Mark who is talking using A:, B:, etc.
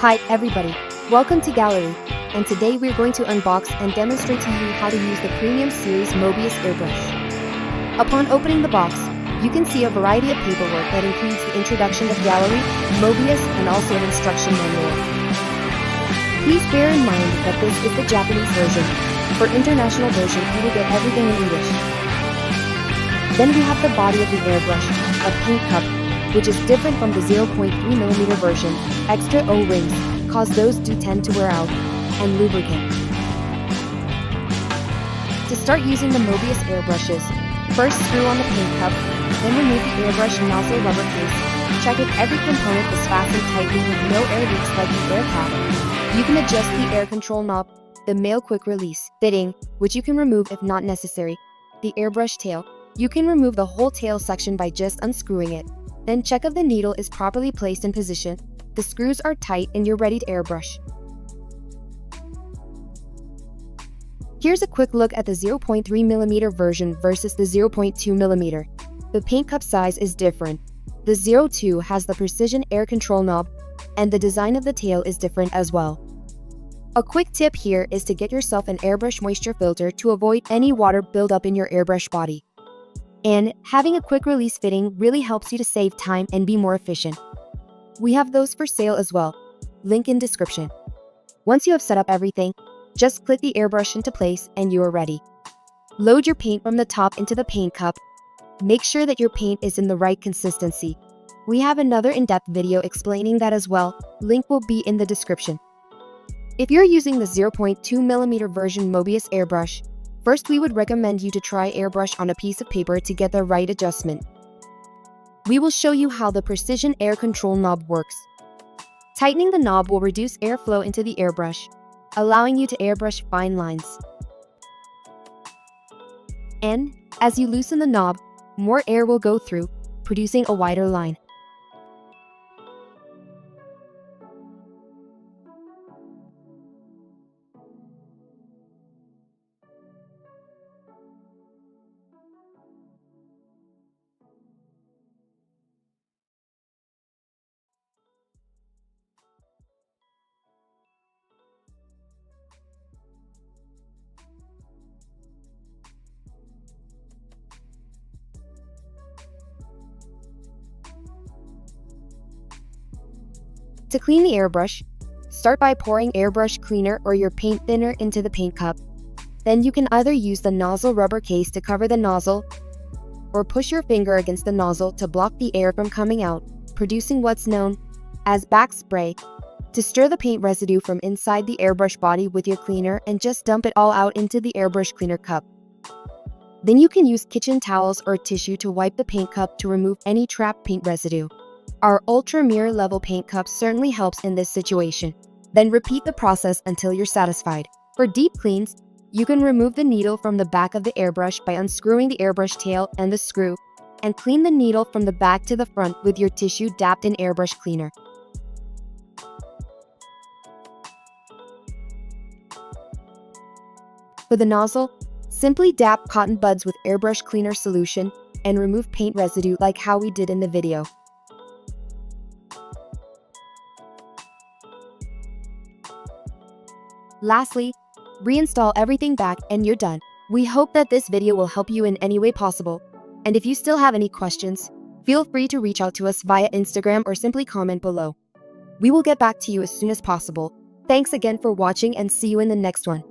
A: Hi everybody, welcome to Gaahleri, and today we're going to unbox and demonstrate to you how to use the Premium Series Mobius airbrush. Upon opening the box, you can see a variety of paperwork that includes the introduction of Gaahleri, Mobius, and also an instruction manual. Please bear in mind that this is the Japanese version. For international version, you will get everything in English. Then we have the body of the airbrush, a paint cup, which is different from the 0.3mm version. Extra O-rings, cause those do tend to wear out, and lubricant. To start using the Mobius airbrushes, first screw on the paint cup, then remove the airbrush nozzle rubber case. Check if every component is fastened tightly with no air leaks like the air cap. You can adjust the air control knob, the male quick release fitting, which you can remove if not necessary. The airbrush tail, you can remove the whole tail section by just unscrewing it. Then check if the needle is properly placed in position, the screws are tight, and you're ready to airbrush. Here's a quick look at the 0.3mm version versus the 0.2mm. The paint cup size is different. The 0.2 has the precision air control knob, and the design of the tail is different as well. A quick tip here is to get yourself an airbrush moisture filter to avoid any water buildup in your airbrush body. And having a quick release fitting really helps you to save time and be more efficient. We have those for sale as well. Link in description. Once you have set up everything, just click the airbrush into place and you are ready. Load your paint from the top into the paint cup. Make sure that your paint is in the right consistency. We have another in-depth video explaining that as well. Link will be in the description. If you're using the 0.2mm version Mobius airbrush, first, we would recommend you to try airbrush on a piece of paper to get the right adjustment. We will show you how the precision air control knob works. Tightening the knob will reduce airflow into the airbrush, allowing you to airbrush fine lines. And, as you loosen the knob, more air will go through, producing a wider line. To clean the airbrush, start by pouring airbrush cleaner or your paint thinner into the paint cup. Then you can either use the nozzle rubber case to cover the nozzle, or push your finger against the nozzle to block the air from coming out, producing what's known as back spray. To stir the paint residue from inside the airbrush body with your cleaner and just dump it all out into the airbrush cleaner cup. Then you can use kitchen towels or tissue to wipe the paint cup to remove any trapped paint residue. Our Ultra Mirror Level paint cup certainly helps in this situation. Then repeat the process until you're satisfied. For deep cleans, you can remove the needle from the back of the airbrush by unscrewing the airbrush tail and the screw, and clean the needle from the back to the front with your tissue dabbed in airbrush cleaner. For the nozzle, simply dab cotton buds with airbrush cleaner solution and remove paint residue like how we did in the video. Lastly, reinstall everything back and you're done. We hope that this video will help you in any way possible. And if you still have any questions, feel free to reach out to us via Instagram or simply comment below. We will get back to you as soon as possible. Thanks again for watching and see you in the next one.